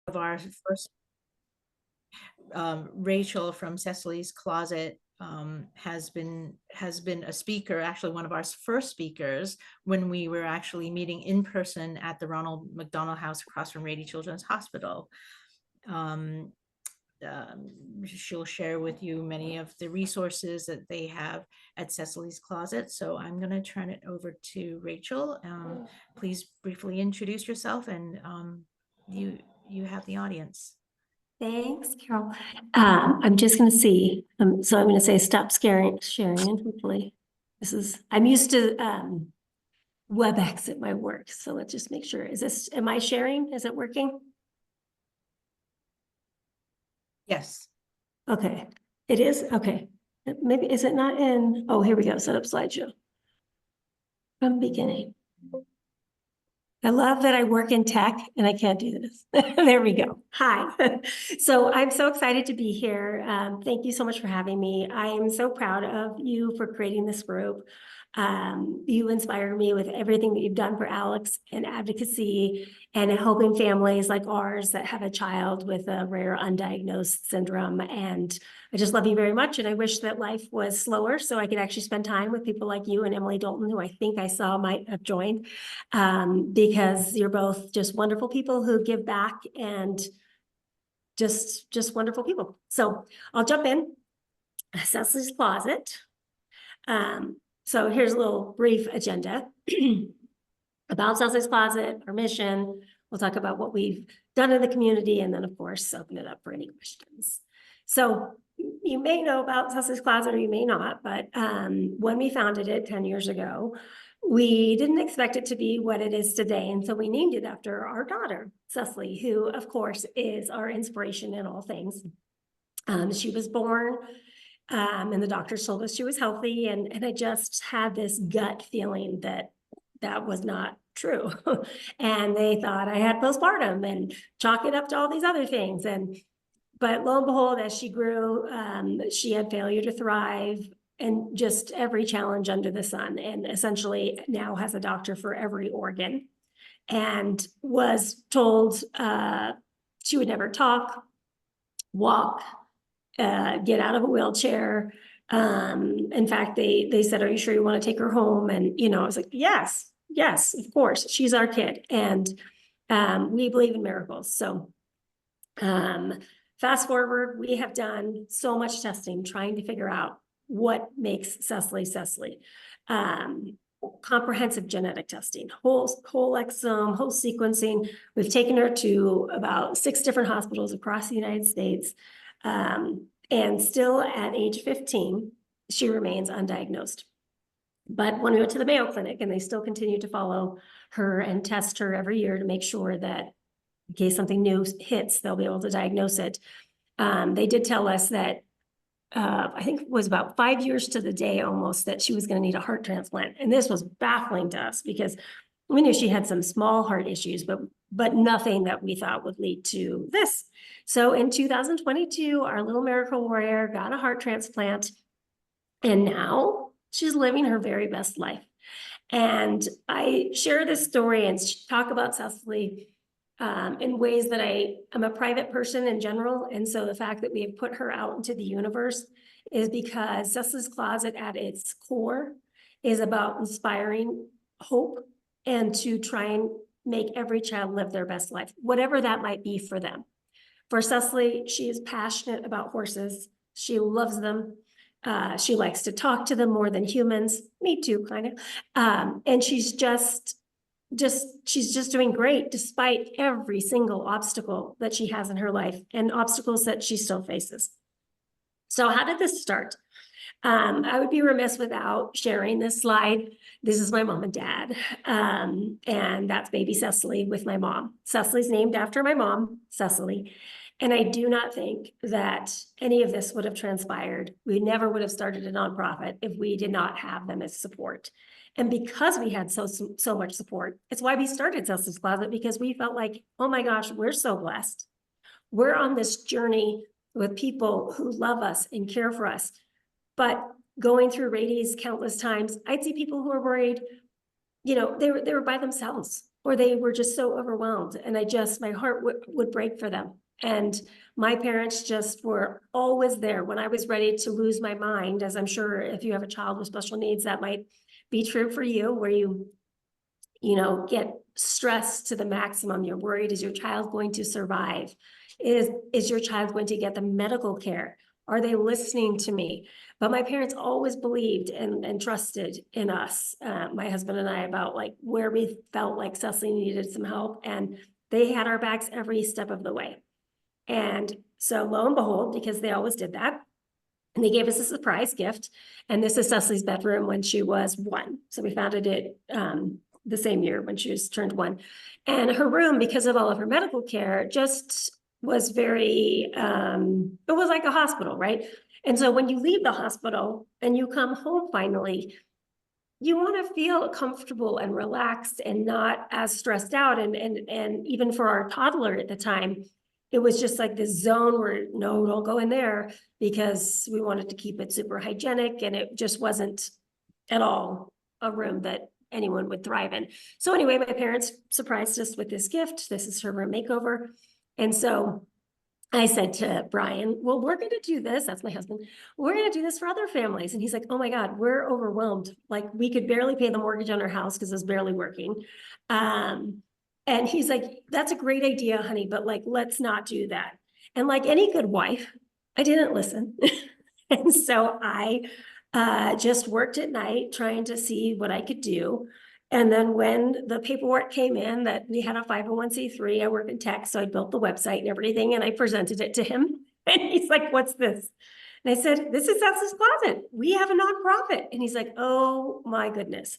of our first, Rachel from Cecily's Closet, has been a speaker, actually one of our first speakers when we were actually meeting in person at the Ronald McDonald House across from Rady Children's Hospital. Um, she'll share with you many of the resources that they have at Cecily's Closet. So I'm going to turn it over to Rachel. Please briefly introduce yourself, and you have the audience. Thanks, Carol. I'm just going to see. So I'm going to say stop sharing, and hopefully I'm used to WebEx at my work. So let's just make sure. Am I sharing? Is it working? Yes. Okay, it is. Okay. Maybe, is it not in? Oh, here we go. Set up slideshow. From beginning. I love that I work in tech and I can't do this. There we go. Hi. So I'm so excited to be here. Thank you so much for having me. I am so proud of you for creating this group. You inspire me with everything that you've done for Alex and advocacy and helping families like ours that have a child with a rare undiagnosed syndrome. And I just love you very much. And I wish that life was slower so I could actually spend time with people like you and Emily Dalton, who I think I saw might have joined, because you're both just wonderful people who give back and just wonderful people. So I'll jump in. Cecily's Closet. So here's a little brief agenda about Cecily's Closet, our mission. We'll talk about what we've done in the community, and then of course, open it up for any questions. So you may know about Cecily's Closet or you may not, but when we founded it 10 years ago, we didn't expect it to be what it is today. And so we named it after our daughter, Cecily, who of course is our inspiration in all things. She was born and the doctors told us she was healthy. And I just had this gut feeling that that was not true. And they thought I had postpartum and chalk it up to all these other things. But lo and behold, as she grew, she had failure to thrive and just every challenge under the sun, and essentially now has a doctor for every organ, and was told she would never talk, walk, get out of a wheelchair. In fact, they said, "Are you sure you want to take her home?" And, I was like, yes, of course. She's our kid. And we believe in miracles. So fast forward, we have done so much testing, trying to figure out what makes Cecily Cecily. Comprehensive genetic testing, whole exome, whole sequencing. We've taken her to about 6 different hospitals across the United States. And still at age 15, she remains undiagnosed. But when we went to the Mayo Clinic, and they still continue to follow her and test her every year to make sure that in case something new hits, they'll be able to diagnose it. They did tell us that I think it was about 5 years to the day almost that she was going to need a heart transplant. And this was baffling to us because we knew she had some small heart issues, but nothing that we thought would lead to this. So in 2022, our little miracle warrior got a heart transplant, and now she's living her very best life. And I share this story and talk about Cecily in ways that I'm a private person in general. And so the fact that we have put her out into the universe is because Cecily's Closet at its core is about inspiring hope and to try and make every child live their best life, whatever that might be for them. For Cecily, she is passionate about horses. She loves them. She likes to talk to them more than humans. Me too, kind of. And she's just doing great despite every single obstacle that she has in her life and obstacles that she still faces. So how did this start? I would be remiss without sharing this slide. This is my mom and dad, and that's baby Cecily with my mom. Cecily's named after my mom, Cecily. And I do not think that any of this would have transpired. We never would have started a nonprofit if we did not have them as support. And because we had so much support, it's why we started Cecily's Closet, because we felt like, oh my gosh, we're so blessed. We're on this journey with people who love us and care for us. But going through Rady's countless times, I'd see people who are worried, they were by themselves. or they were just so overwhelmed. And my heart would break for them. And my parents just were always there when I was ready to lose my mind, as I'm sure if you have a child with special needs, that might be true for you, where get stressed to the maximum. You're worried, is your child going to survive? Is your child going to get the medical care? Are they listening to me? But my parents always believed and trusted in us, my husband and I, about like where we felt like Cecily needed some help. And they had our backs every step of the way. And so lo and behold, because they always did that, and they gave us a surprise gift. And this is Cecily's bedroom when she was 1. So we founded it the same year when she was turned 1. And her room, because of all of her medical care, just was very, it was like a hospital, right? And so when you leave the hospital and you come home finally, you want to feel comfortable and relaxed and not as stressed out. And even for our toddler at the time, it was just like this zone where, no, don't go in there, because we wanted to keep it super hygienic, and it just wasn't at all a room that anyone would thrive in. So anyway, my parents surprised us with this gift. This is her room makeover. And so I said to Brian, well, we're going to do this. That's my husband. We're going to do this for other families. And he's like, oh my God, we're overwhelmed. Like, we could barely pay the mortgage on our house because it's barely working. And he's like, that's a great idea, honey, but like, let's not do that. And like any good wife, I didn't listen. And so I just worked at night trying to see what I could do. And then when the paperwork came in that we had a 501c3, I work in tech, so I built the website and everything, and I presented it to him. And he's like, what's this? And I said, this is Cecily's Closet. We have a nonprofit. And he's like, oh my goodness.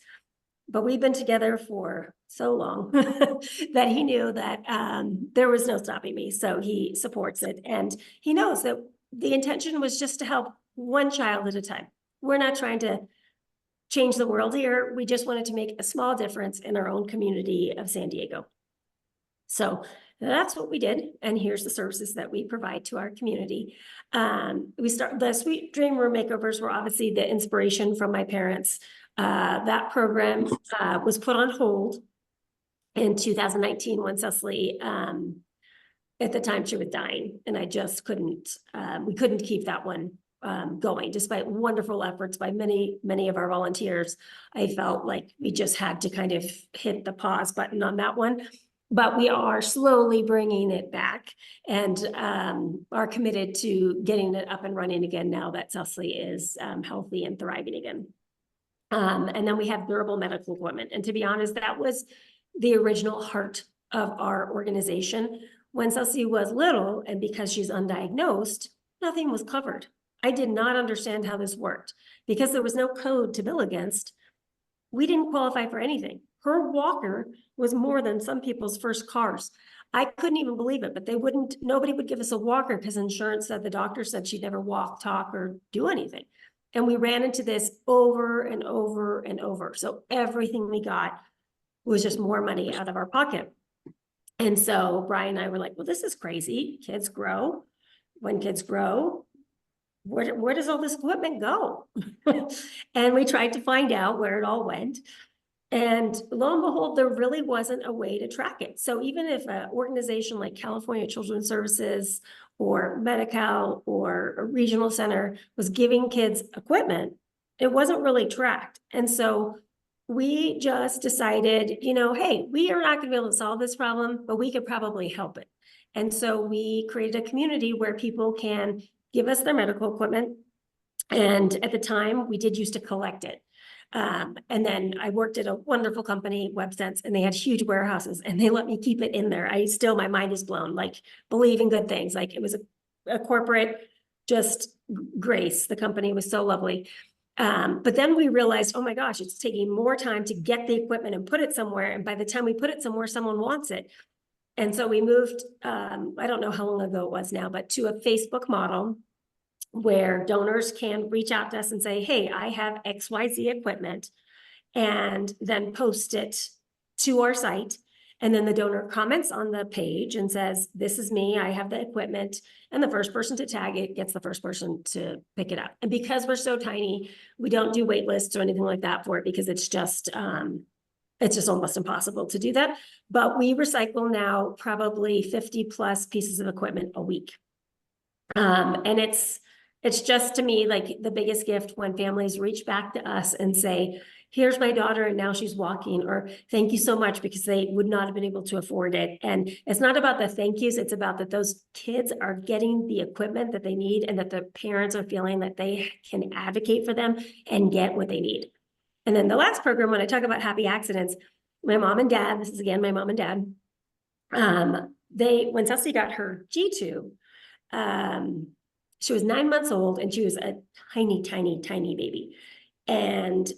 But we've been together for so long that he knew that there was no stopping me. So he supports it. And he knows that the intention was just to help one child at a time. We're not trying to change the world here. We just wanted to make a small difference in our own community of San Diego. So that's what we did. And here's the services that we provide to our community. The Sweet Dream Room Makeovers were obviously the inspiration from my parents. That program was put on hold in 2019 when Cecily, at the time she was dying, and I just we couldn't keep that one going, despite wonderful efforts by many of our volunteers. I felt like we just had to kind of hit the pause button on that one. But we are slowly bringing it back, and are committed to getting it up and running again now that Cecily is healthy and thriving again. And then we have durable medical equipment. And to be honest, that was the original heart of our organization. When Cecily was little, and because she's undiagnosed, nothing was covered. I did not understand how this worked. Because there was no code to bill against, we didn't qualify for anything. Her walker was more than some people's first cars. I couldn't even believe it, but nobody would give us a walker because insurance said, the doctor said she'd never walk, talk, or do anything. And we ran into this over and over and over. So everything we got was just more money out of our pocket. And so Brian and I were like, well, this is crazy. Kids grow. When kids grow, where does all this equipment go? And we tried to find out where it all went. And lo and behold, there really wasn't a way to track it. So even if an organization like California Children's Services or Medi-Cal or a regional center was giving kids equipment, it wasn't really tracked. And so we just decided, hey, we are not going to be able to solve this problem, but we could probably help it. And so we created a community where people can give us their medical equipment. And at the time, we did used to collect it. And then I worked at a wonderful company, WebSense, and they had huge warehouses, and they let me keep it in there. My mind is blown, like, believe in good things. Like, it was a corporate, just grace. The company was so lovely. But then we realized, oh my gosh, it's taking more time to get the equipment and put it somewhere. And by the time we put it somewhere, someone wants it. And so we moved, I don't know how long ago it was now, but to a Facebook model where donors can reach out to us and say, hey, I have XYZ equipment, and then post it to our site. And then the donor comments on the page and says, this is me, I have the equipment. And the first person to tag it gets the first person to pick it up. And because we're so tiny, we don't do wait lists or anything like that for it, because it's just It's just almost impossible to do that. But we recycle now probably 50 plus pieces of equipment a week. And it's just, to me, like the biggest gift when families reach back to us and say, here's my daughter and now she's walking, or thank you so much, because they would not have been able to afford it. And it's not about the thank yous, it's about that those kids are getting the equipment that they need, and that the parents are feeling that they can advocate for them and get what they need. And then the last program, when I talk about happy accidents, my mom and dad, this is again my mom and dad, when Cecily got her G-tube, she was 9 months old and she was a tiny, tiny, tiny baby. And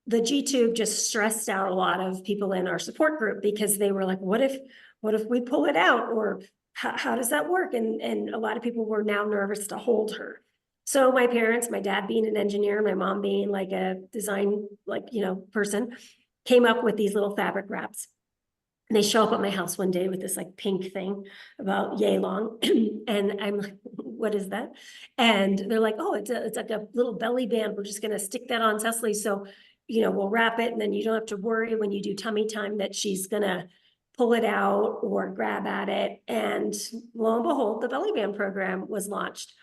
the G-tube just stressed out a lot of people in our support group, because they were like, what if we pull it out, or how does that work? And a lot of people were now nervous to hold her. So my parents, my dad being an engineer, my mom being like a design, person, came up with these little fabric wraps. And they show up at my house one day with this like pink thing about yay long. And I'm like, what is that? And they're like, oh, it's like a little belly band. We're just going to stick that on Cecily. So, we'll wrap it, and then you don't have to worry when you do tummy time that she's going to pull it out or grab at it. And lo and behold, the belly band program was launched.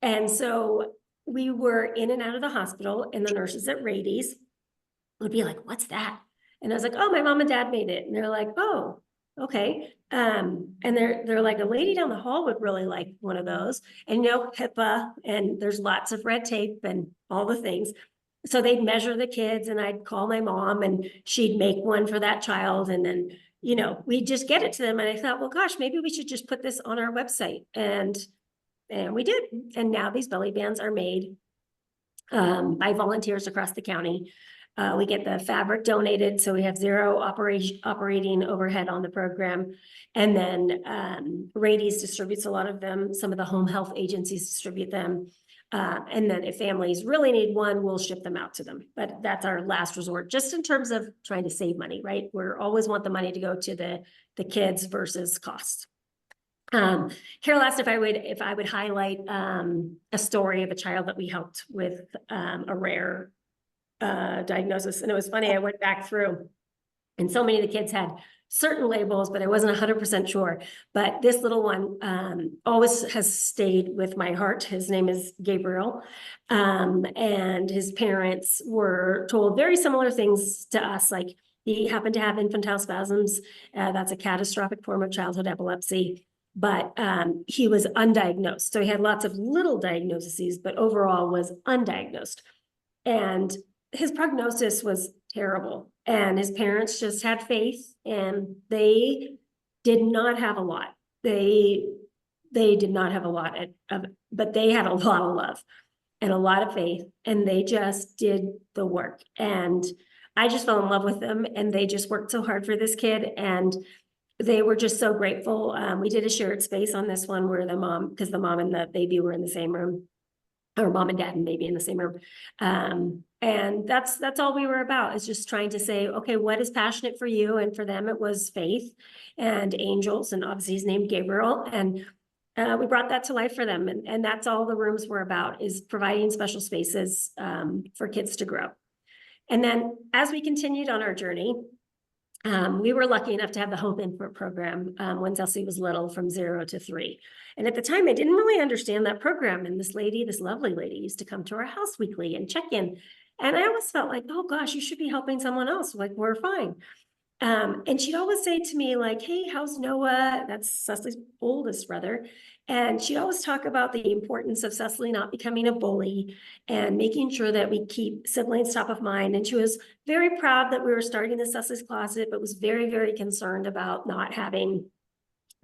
And so we were in and out of the hospital, and the nurses at Rady's would be like, what's that? And I was like, oh, my mom and dad made it. And they're like, oh, okay. And they're like, a lady down the hall would really like one of those. And HIPAA, and there's lots of red tape and all the things. So they'd measure the kids, and I'd call my mom, and she'd make one for that child. And then, we'd just get it to them. And I thought, well, gosh, maybe we should just put this on our website. And we did. And now these belly bands are made by volunteers across the county. We get the fabric donated, so we have zero operating overhead on the program. And then Rady's distributes a lot of them. Some of the home health agencies distribute them. And then if families really need one, we'll ship them out to them. But that's our last resort, just in terms of trying to save money, right? We always want the money to go to the kids versus costs. Carol asked if I would highlight a story of a child that we helped with a rare diagnosis. And it was funny, I went back through, and so many of the kids had certain labels, but I wasn't 100% sure. But this little one always has stayed with my heart. His name is Gabriel. And his parents were told very similar things to us, like he happened to have infantile spasms. That's a catastrophic form of childhood epilepsy. But he was undiagnosed. So he had lots of little diagnoses, but overall was undiagnosed. And his prognosis was terrible. And his parents just had faith, and they did not have a lot. They did not have a lot but they had a lot of love and a lot of faith, and they just did the work. And I just fell in love with them, and they just worked so hard for this kid. And they were just so grateful. We did a shared space on this one where because the mom and the baby were in the same room, or mom and dad and baby in the same room. And that's all we were about, is just trying to say, okay, what is passionate for you? And for them, it was faith and angels, and obviously he's named Gabriel. And we brought that to life for them. And that's all the rooms were about, is providing special spaces for kids to grow. And then as we continued on our journey, we were lucky enough to have the Hope Input program when Cecily was little, from 0 to 3. And at the time, I didn't really understand that program. And this lovely lady, used to come to our house weekly and check in. And I always felt like, oh gosh, you should be helping someone else. Like, we're fine. And she'd always say to me, like, hey, how's Noah? That's Cecily's oldest brother. And she'd always talk about the importance of Cecily not becoming a bully and making sure that we keep siblings top of mind. And she was very proud that we were starting the Cecily's Closet, but was very, very concerned about not having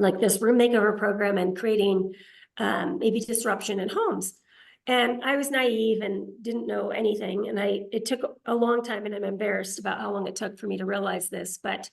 like this room makeover program and creating maybe disruption in homes. And I was naive and didn't know anything. And it took a long time, and I'm embarrassed about how long it took for me to realize this, but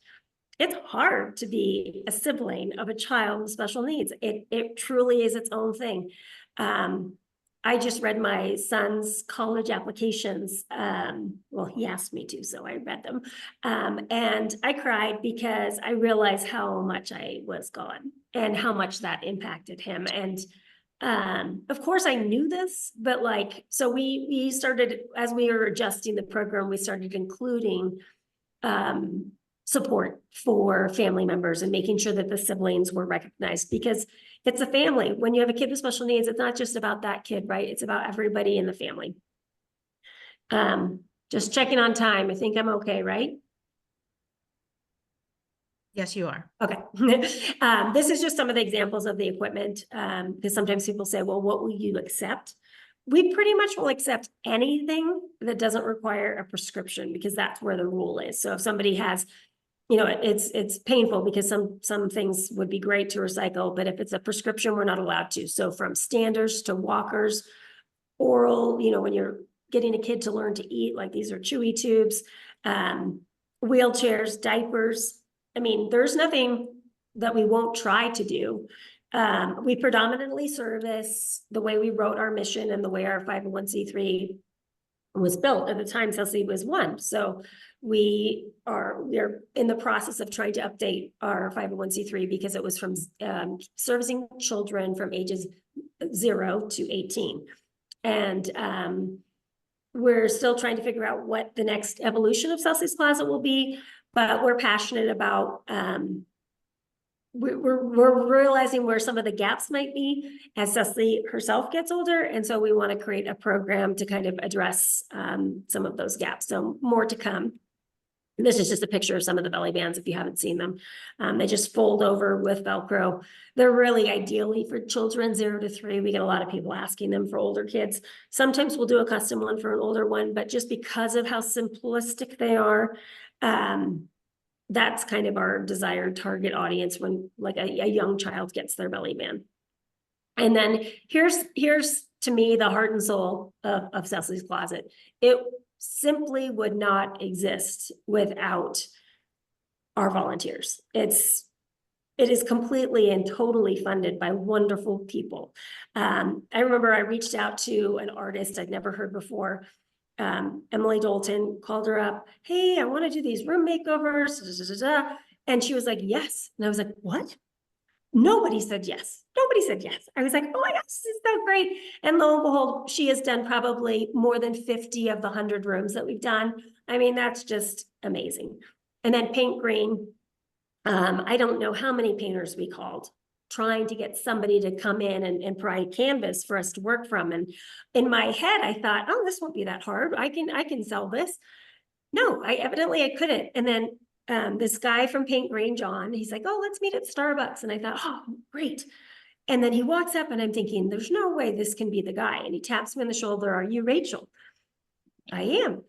it's hard to be a sibling of a child with special needs. It truly is its own thing. I just read my son's college applications. Well, he asked me to, so I read them. And I cried because I realized how much I was gone and how much that impacted him. And of course I knew this, but so we started, as we were adjusting the program, we started including support for family members and making sure that the siblings were recognized, because it's a family. When you have a kid with special needs, it's not just about that kid, right? It's about everybody in the family. Just checking on time. I think I'm okay, right? Yes, you are. Okay. This is just some of the examples of the equipment, because sometimes people say, well, what will you accept? We pretty much will accept anything that doesn't require a prescription, because that's where the rule is. So if somebody has, it's painful, because some things would be great to recycle, but if it's a prescription, we're not allowed to. So from standers to walkers, oral, when you're getting a kid to learn to eat, like these are chewy tubes, wheelchairs, diapers. I mean, there's nothing that we won't try to do. We predominantly service the way we wrote our mission and the way our 501c3 was built. At the time, Cecily was one. So we are in the process of trying to update our 501c3, because it was from servicing children from ages 0 to 18. And we're still trying to figure out what the next evolution of Cecily's Closet will be, but we're passionate about, we're realizing where some of the gaps might be as Cecily herself gets older. And so we want to create a program to kind of address some of those gaps. So more to come. This is just a picture of some of the belly bands if you haven't seen them. They just fold over with Velcro. They're really ideally for children 0 to 3. We get a lot of people asking them for older kids. Sometimes we'll do a custom one for an older one, but just because of how simplistic they are, that's kind of our desired target audience when like a young child gets their belly band. And then here's to me the heart and soul of Cecily's Closet. It simply would not exist without our volunteers. It is completely and totally funded by wonderful people. I remember I reached out to an artist I'd never heard before. Emily Dalton, called her up. Hey, I want to do these room makeovers. And she was like, yes. And I was like, what? Nobody said yes. Nobody said yes. I was like, oh my gosh, this is so great. And lo and behold, she has done probably more than 50 of the 100 rooms that we've done. I mean, that's just amazing. And then Paint Green. I don't know how many painters we called, trying to get somebody to come in and provide canvas for us to work from. And in my head, I thought, oh, this won't be that hard. I can sell this. No, I couldn't. And then this guy from Paint Green, John, he's like, oh, let's meet at Starbucks. And I thought, oh, great. And then he walks up and I'm thinking, there's no way this can be the guy. And he taps me on the shoulder. Are you Rachel? I am.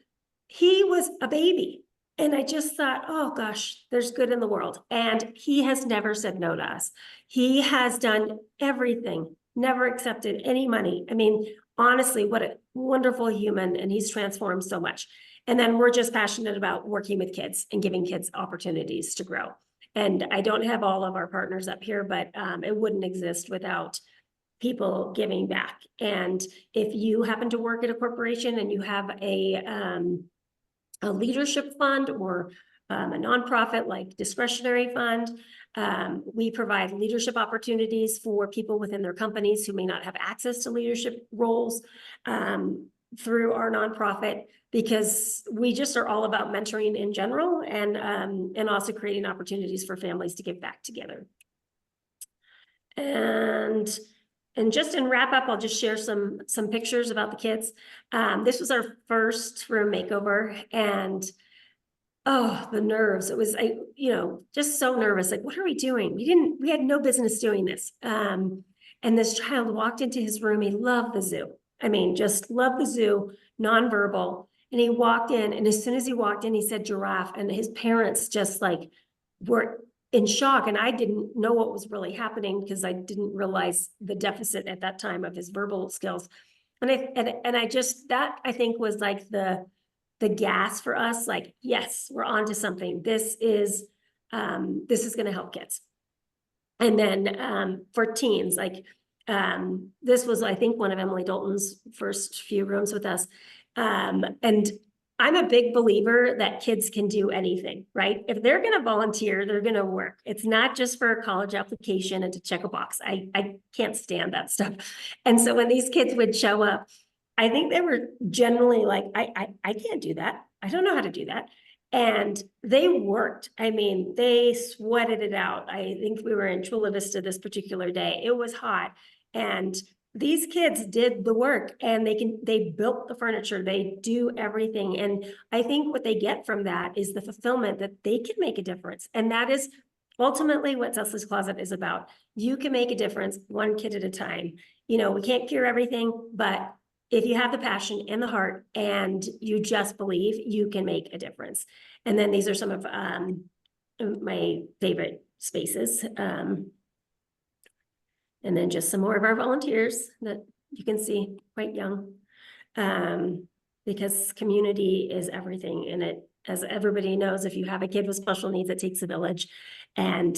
He was a baby. And I just thought, oh gosh, there's good in the world. And he has never said no to us. He has done everything, never accepted any money. I mean, honestly, what a wonderful human. And he's transformed so much. And then we're just passionate about working with kids and giving kids opportunities to grow. And I don't have all of our partners up here, but it wouldn't exist without people giving back. And if you happen to work at a corporation and you have a leadership fund or a nonprofit like discretionary fund, we provide leadership opportunities for people within their companies who may not have access to leadership roles through our nonprofit, because we just are all about mentoring in general and also creating opportunities for families to give back together. And just in wrap up, I'll just share some pictures about the kids. This was our first room makeover, and oh, the nerves. It was, just so nervous. Like, what are we doing? We had no business doing this. And this child walked into his room. He loved the zoo. I mean, just loved the zoo, nonverbal. And he walked in, and as soon as he walked in, he said giraffe, and his parents just like were in shock. And I didn't know what was really happening because I didn't realize the deficit at that time of his verbal skills. And I just, that I think was like the gas for us, like, yes, we're onto something. This is going to help kids. And then for teens, like this was, I think, one of Emily Dalton's first few rooms with us. And I'm a big believer that kids can do anything, right? If they're going to volunteer, they're going to work. It's not just for a college application and to check a box. I can't stand that stuff. And so when these kids would show up, I think they were generally like, I can't do that. I don't know how to do that. And they worked. I mean, they sweated it out. I think we were in Chula Vista this particular day. It was hot. And these kids did the work, and they built the furniture, they do everything. And I think what they get from that is the fulfillment that they can make a difference. And that is ultimately what Cecily's Closet is about. You can make a difference one kid at a time. You know, we can't cure everything, but if you have the passion and the heart and you just believe, you can make a difference. And then these are some of my favorite spaces. And then just some more of our volunteers that you can see, quite young. Because community is everything. And it, as everybody knows, if you have a kid with special needs, it takes a village. And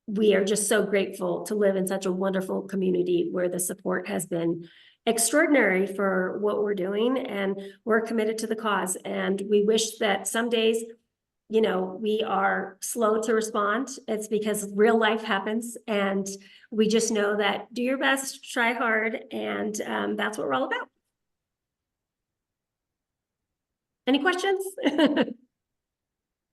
we are just so grateful to live in such a wonderful community where the support has been extraordinary for what we're doing, and we're committed to the cause. And we wish that some days, you know, we are slow to respond. It's because real life happens, and we just know that do your best, try hard, and that's what we're all about. Any questions?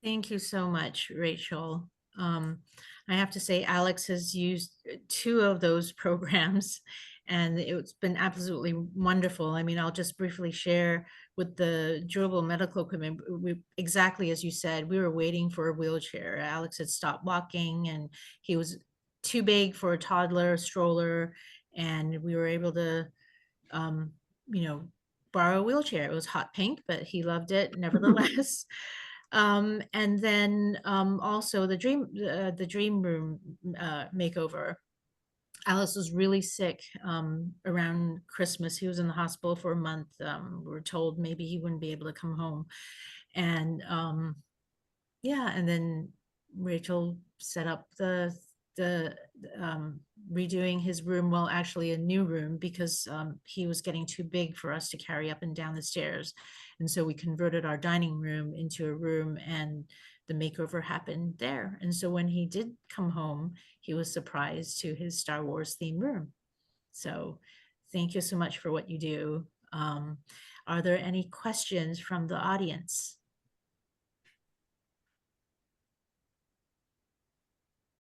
Thank you so much, Rachel. I have to say, Alex has used 2 of those programs, and it's been absolutely wonderful. I mean, I'll just briefly share with the durable medical equipment. Exactly as you said, we were waiting for a wheelchair. Alex had stopped walking, and he was too big for a toddler stroller, and we were able to, you know, borrow a wheelchair. It was hot pink, but he loved it nevertheless. And then also the dream room makeover. Alice was really sick around Christmas. He was in the hospital for a month. We were told maybe he wouldn't be able to come home. And yeah, and then Rachel set up the redoing his room, well, actually a new room, because he was getting too big for us to carry up and down the stairs. And so we converted our dining room into a room, and the makeover happened there. And so when he did come home, he was surprised to his Star Wars themed room. So thank you so much for what you do. Are there any questions from the audience?